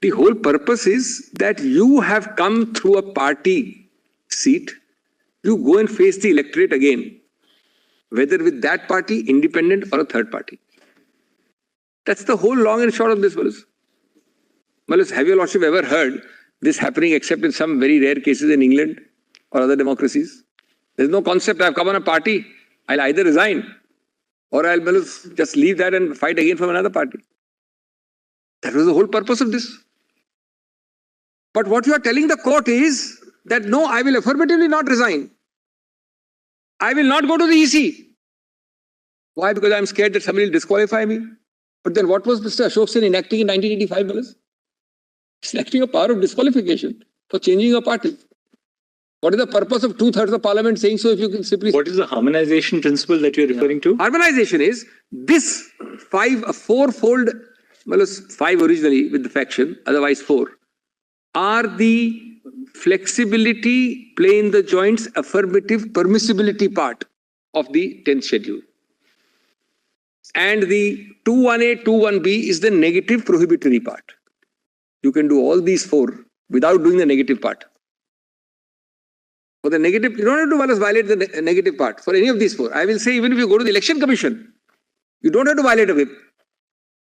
The whole purpose is that you have come through a party seat, you go and face the electorate again, whether with that party, independent or a third party. That's the whole long and short of this, Malas. Have your lordship ever heard this happening except in some very rare cases in England or other democracies? There's no concept, I've come on a party, I'll either resign or I'll just leave that and fight again from another party. That was the whole purpose of this. But what you are telling the court is that no, I will affirmatively not resign. I will not go to the EC. Why? Because I'm scared that somebody will disqualify me. But then what was Mr. Ashok Sen enacting in 1985? He's enacting a power of disqualification for changing a party. What is the purpose of 2/3 of parliament saying so if you can simply... What is the harmonization principle that you're referring to? Harmonization is this fourfold, 5 originally with the faction, otherwise 4, are the flexibility, play in the joints, affirmative permissibility part of the 10th schedule. And the 2(1)A, 2(1)B is the negative prohibitory part. You can do all these 4 without doing the negative part. For the negative, you don't have to violate the negative part for any of these 4. I will say even if you go to the election commission, you don't have to violate a whip.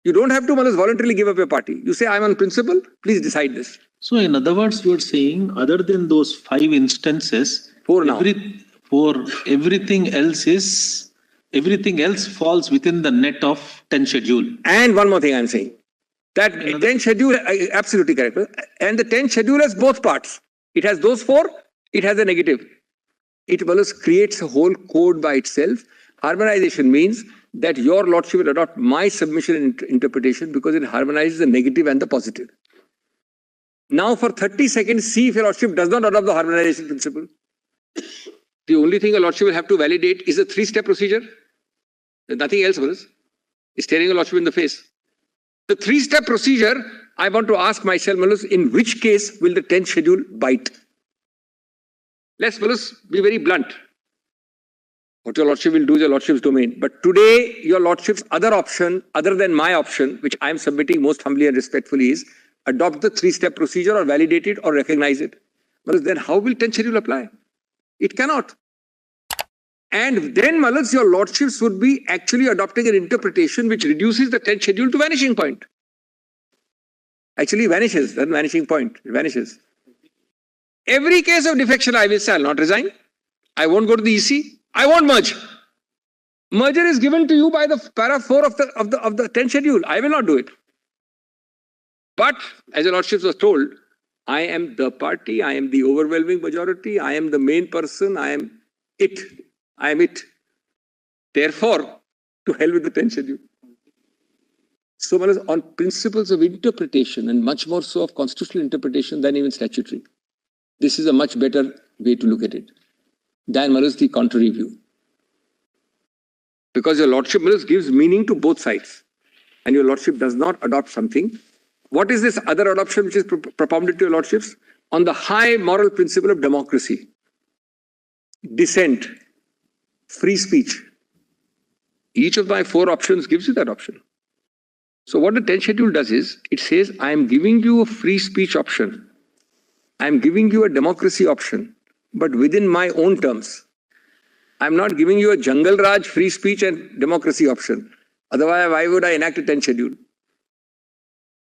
You don't have to voluntarily give up your party. You say, I'm on principle, please decide this. So in other words, you are saying other than those 5 instances, 4 now. Everything else falls within the net of 10 schedule. And one more thing I'm saying. That 10 schedule, absolutely correct. And the 10 schedule has both parts. It has those 4, it has a negative. It creates a whole code by itself. Harmonization means that your lordship will adopt my submission and interpretation because it harmonizes the negative and the positive. Now for 30 seconds, see if your lordship does not adopt the harmonization principle. The only thing a lordship will have to validate is a 3-step procedure. There's nothing else, It's staring a lordship in the face. The 3-step procedure, I want to ask myself, in which case will the 10th schedule bite? Let's be very blunt. What your lordship will do is your lordship's domain. But today, your lordship's other option, other than my option, which I am submitting most humbly and respectfully, is adopt the 3-step procedure or validate it or recognize it. But then how will 10th schedule apply? It cannot. And then, your lordships would be actually adopting an interpretation which reduces the 10th schedule to vanishing point. Actually vanishes, then vanishing point, it vanishes. Every case of defection, I will say, I'll not resign. I won't go to the EC. I won't merge. Merger is given to you by the para 4 of the 10th schedule. I will not do it. But, as your lordships was told, I am the party, I am the overwhelming majority, I am the main person, I am it. I am it. Therefore, to hell with the 10th schedule. So, on principles of interpretation and much more so of constitutional interpretation than even statutory, this is a much better way to look at it than the contrary view. Because your lordship gives meaning to both sides and your lordship does not adopt something. What is this other adoption which is propounded to your lordships? On the high moral principle of democracy, dissent, free speech. Each of my 4 options gives you that option. So what the 10th schedule does is, it says, I am giving you a free speech option. I am giving you a democracy option, but within my own terms. I am not giving you a jungle raj, free speech and democracy option. Otherwise, why would I enact a 10th schedule?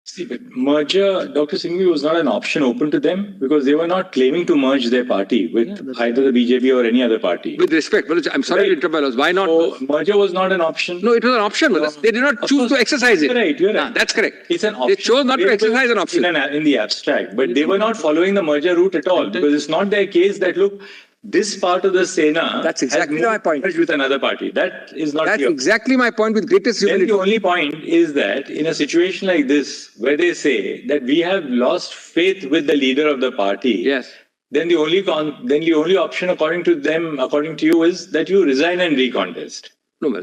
See, but merger, Dr. Singhvi, was not an option open to them because they were not claiming to merge their party with either the BJP or any other party. With respect, I'm sorry to interrupt. Why not? So, merger was not an option. No, it was an option. They did not choose to exercise it. You're right. That's correct. It's an option. They chose not to exercise an option. In the abstract, but they were not following the merger route at all because it's not their case that, look, this part of the Sena that's exactly my point. With another party. That is not That's here. exactly my point with greatest humility. Then the only point is that in a situation like this, where they say that we have lost faith with the leader of the party, yes, then the only option according to you, is that you resign and recontest. No.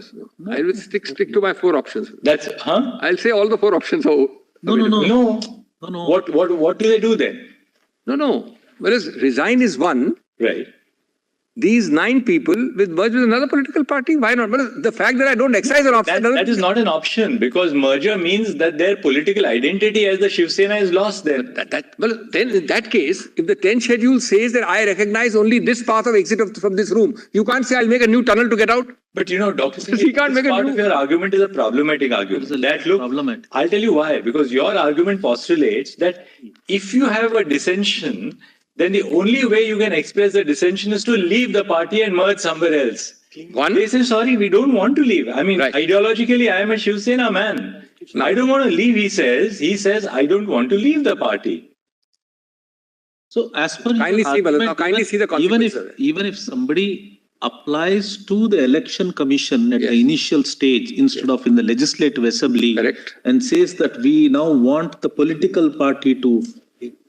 I will stick to my 4 options. That's I'll say all the 4 options are No. What do they do then? No. Whereas resign is one. Right. these 9 people will merge with another political party. Why not? But the fact that I don't exercise an option... That is not an option, because merger means that their political identity as the Shiv Sena is lost then. Well, then in that case, if the 10th schedule says that I recognize only this path of exit from this room, you can't say I'll make a new tunnel to get out. But Dr. Singh, part of your argument is a problematic argument. Problematic. I'll tell you why. Because your argument postulates that if you have a dissension, then the only way you can express the dissension is to leave the party and merge somewhere else. They say, sorry, we don't want to leave. I mean, ideologically, I am a Shiv Sena man. I don't want to leave, he says. He says, I don't want to leave the party. So, as per kindly see the consequences. Even if somebody applies to the election commission at the initial stage instead of in the legislative assembly and says that we now want the political party to...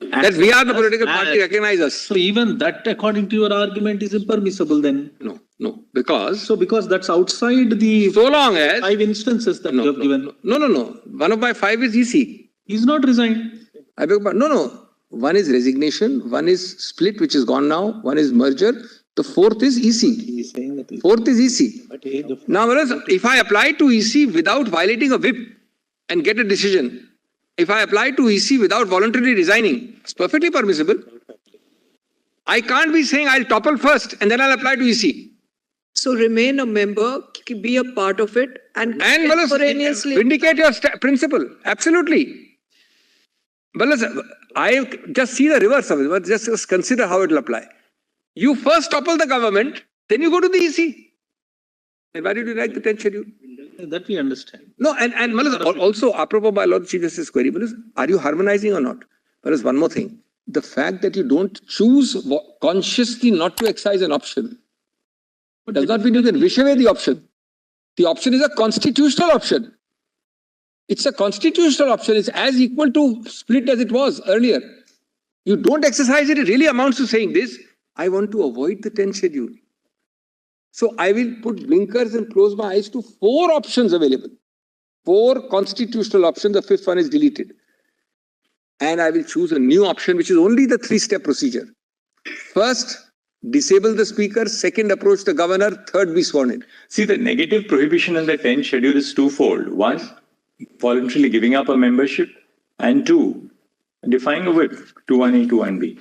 That we are the political party, recognize us. So even that, according to your argument, is impermissible then? No, because... So because that's outside the... So long as... 5 instances that you have given. No. One of my 5 is EC. He's not resigned. No. One is resignation, one is split, which is gone now, one is merger. The 4th is EC. He's saying that 4th is EC. Now, if I apply to EC without violating a whip and get a decision, if I apply to EC without voluntarily resigning, it's perfectly permissible. I can't be saying I'll topple first and then I'll apply to EC. So remain a member, be a part of it and contemporaneously... Vindicate your principle. Absolutely. But I just see the reverse of it. But just consider how it will apply. You first topple the government, then you go to the EC. And why did you like the 10th schedule? That we understand. No, and also, apropos my Lord Chief Justice query, are you harmonizing or not? One more thing. The fact that you don't choose consciously not to exercise an option does not mean you can wish away the option. The option is a constitutional option. It's a constitutional option. It's as equal to split as it was earlier. You don't exercise it, it really amounts to saying this, I want to avoid the 10th schedule. So I will put blinkers and close my eyes to 4 options available. 4 constitutional options, the 5th one is deleted. And I will choose a new option, which is only the 3-step procedure. First, disable the speaker. 2nd, approach the governor. 3rd, be sworn in. See, the negative prohibition in the 10th schedule is twofold. 1, voluntarily giving up a membership. And 2, defying a whip, 21A, 21B.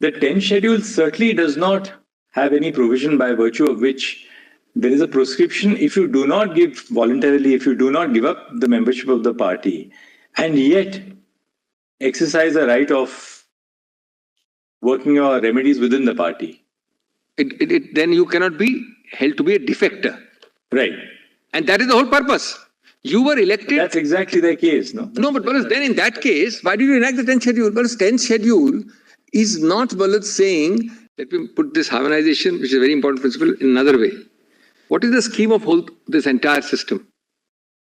The 10th schedule certainly does not have any provision by virtue of which there is a prescription if you do not give voluntarily, if you do not give up the membership of the party and yet exercise the right of working your remedies within the party. Then you cannot be held to be a defector. Right. And that is the whole purpose. You were elected... That's exactly the case, no? No, but then in that case, why did you enact the 10th schedule? 10th schedule is not saying... Let me put this harmonization, which is a very important principle, in another way. What is the scheme of this entire system?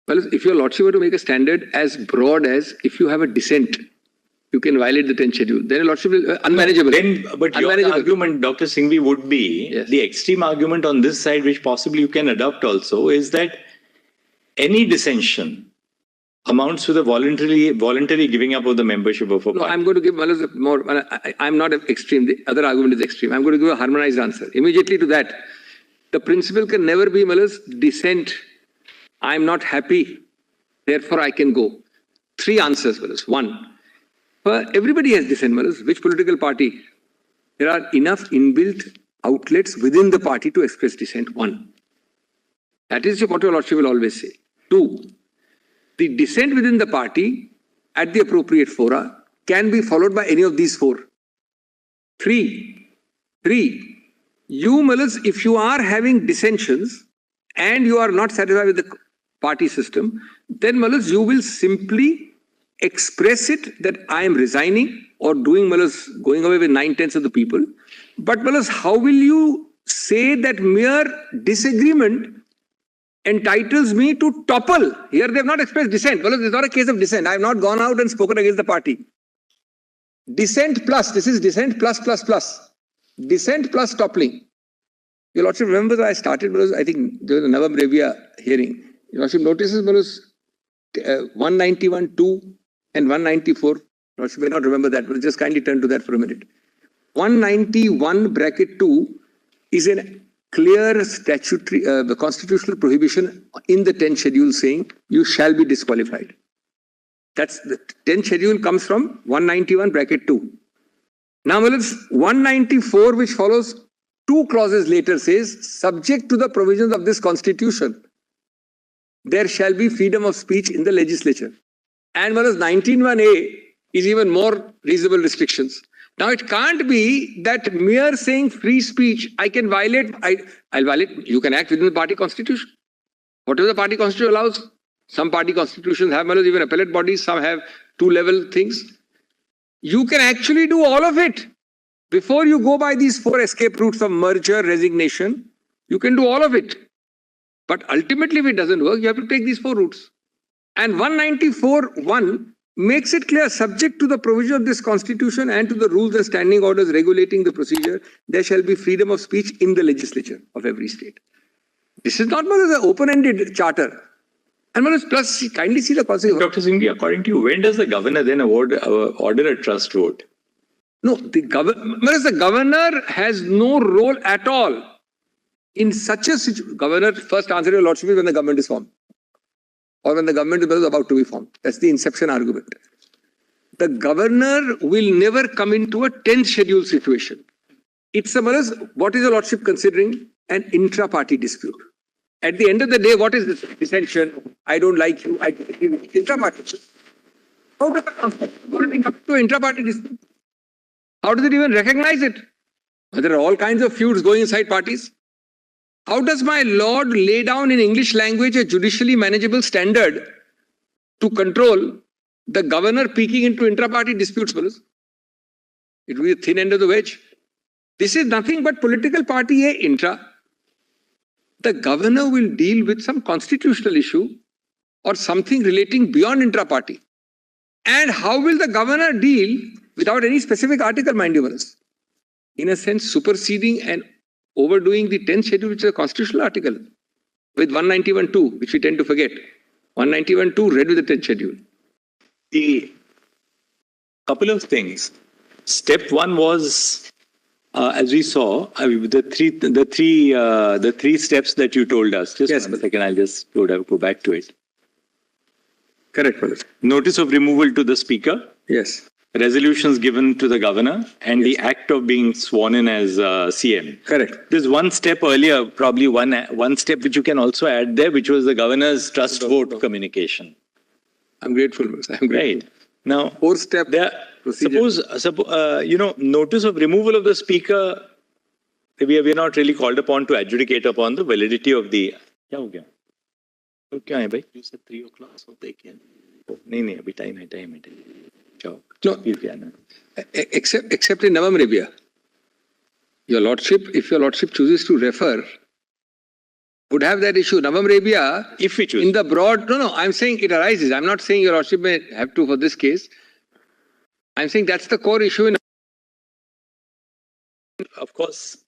Well, if your lordship were to make a standard as broad as if you have a dissent, you can violate the 10th schedule, then your lordship is unmanageable. But your argument, Dr. Singhvi, would be, the extreme argument on this side, which possibly you can adopt also, is that any dissension amounts to the voluntary giving up of the membership of a party. No, I'm going to give more. I'm not extreme. The other argument is extreme. I'm going to give a harmonized answer. Immediately to that, the principle can never be dissent. I'm not happy, therefore I can go. 3 answers. 1, everybody has dissent. Which political party? There are enough inbuilt outlets within the party to express dissent. 1. That is what your lordship will always say. 2. The dissent within the party at the appropriate fora can be followed by any of these 4. 3. You, if you are having dissensions and you are not satisfied with the party system, then you will simply express it that I am resigning or going away with 9/10 of the people. But how will you say that mere disagreement entitles me to topple? Here they have not expressed dissent. Well, it's not a case of dissent. I have not gone out and spoken against the party. Dissent plus, this is dissent plus. Dissent plus toppling. Your lordship remembers I started, I think there was a Navam Revia hearing. Your lordship notices 191.2 and 194. Your lordship may not remember that, but just kindly turn to that for a minute. 191 bracket 2 is a clear statutory, the constitutional prohibition in the 10th schedule saying you shall be disqualified. That's the 10th schedule comes from 191 bracket 2. Now, 194, which follows 2 clauses later, says, subject to the provisions of this constitution, there shall be freedom of speech in the legislature. And 19(1)(a) is even more reasonable restrictions. Now, it can't be that mere saying free speech, I can violate, I'll violate, you can act within the party constitution. Whatever the party constitution allows. Some party constitutions have even appellate bodies, some have 2-level things. You can actually do all of it. Before you go by these 4 escape routes of merger, resignation, you can do all of it. But ultimately, if it doesn't work, you have to take these 4 routes. And 194(1) makes it clear, subject to the provision of this constitution and to the rules and standing orders regulating the procedure, there shall be freedom of speech in the legislature of every state. This is not an open-ended charter. And plus, kindly see the consequence. Dr. Singhvi, according to you, when does the governor then order a trust vote? No, the governor has no role at all in such a situation. Governor, first answer your lordship is when the government is formed. Or when the government is about to be formed. That's the inception argument. The governor will never come into a 10th schedule situation. It's what is the lordship considering? An intra-party dispute. At the end of the day, what is this dissension? I don't like you. I don't like you. Intra-party. How does it come to intra-party dispute? How does it even recognize it? There are all kinds of feuds going inside parties. How does my lord lay down in English language a judicially manageable standard to control the governor peeking into intra-party disputes? It will be the thin end of the wedge. This is nothing but political party A intra. The governor will deal with some constitutional issue or something relating beyond intra-party. And how will the governor deal without any specific article, mind you, in a sense, superseding and overdoing the 10th schedule, which is a constitutional article, with 191(2), which we tend to forget. 191(2) read with the 10th schedule. The couple of things. Step 1 was, as we saw, the three steps that you told us. Just yes, 1 second, I'll just go back to it. Correct, Minister. Notice of removal to the speaker. Yes. Resolutions given to the governor and the act of being sworn in as CM. Correct. There's one step earlier, probably one step which you can also add there, which was the governor's trust vote communication. I'm grateful, Minister. I'm grateful. Right. Now, 4-step procedure. Suppose, notice of removal of the speaker, we are not really called upon to adjudicate upon the validity of the... Kya hai bhai? You said 3 o'clock, so they can... No, abhi time hai. No, except in Navam Rebia. Your lordship, if your lordship chooses to refer, would have that issue. Navam Rebia, if we choose. In the broad, no, I'm saying it arises. I'm not saying your lordship may have to for this case. I'm saying that's the core issue. Of course.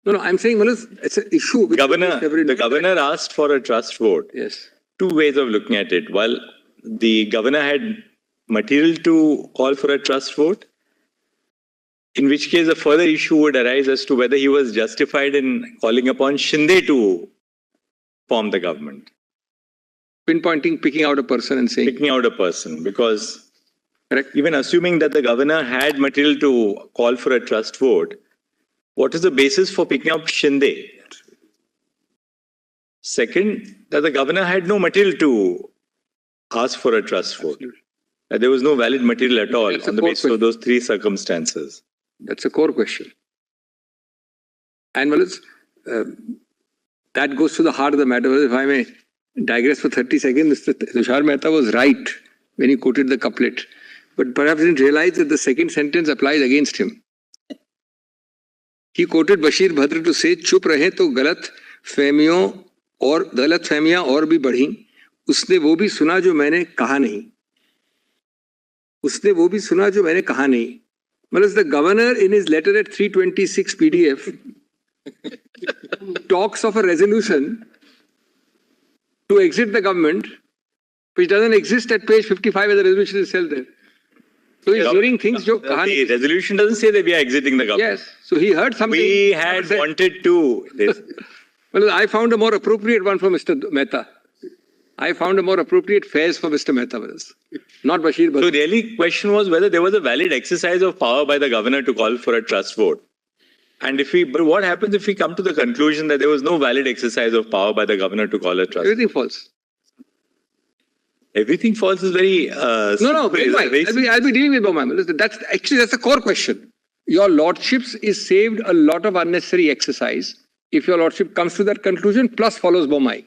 No, I'm saying it's an issue. The governor asked for a trust vote. Yes. 2 ways of looking at it. While the governor had material to call for a trust vote, in which case a further issue would arise as to whether he was justified in calling upon Shinde to form the government. Pinpointing, picking out a person and saying... Picking out a person, because correct. Even assuming that the governor had material to call for a trust vote, what is the basis for picking up Shinde? Second, that the governor had no material to ask for a trust vote. Absolutely. There was no valid material at all on the basis of those 3 circumstances. That's a core question. And that goes to the heart of the matter. If I may digress for 30 seconds, Mr. Tushar Mehta was right when he quoted the couplet, but perhaps didn't realize that the second sentence applies against him. He quoted Bashir Bhadra to say, "Chup rahe to galat fehmiyan aur bhi badhi. उसने वो भी सुना जो मैंने कहा नहीं." उसने वो भी सुना जो मैंने कहा नहीं. The governor in his letter at 326 PDF talks of a resolution to exit the government, which doesn't exist at page 55 as the resolution is held there. So he's hearing things jo The resolution doesn't say that we are exiting the government. Yes. So he heard something. We had wanted to. Well, I found a more appropriate one for Mr. Mehta. I found a more appropriate phrase for Mr. Mehta with us. Not Bashir, but... So really, question was whether there was a valid exercise of power by the governor to call for a trust vote. And but what happens if we come to the conclusion that there was no valid exercise of power by the governor to call a trust? Everything false. Everything false is very... No, I'll be dealing with Bomai. That's the core question. Your lordships is saved a lot of unnecessary exercise if your lordship comes to that conclusion plus follows Bomai.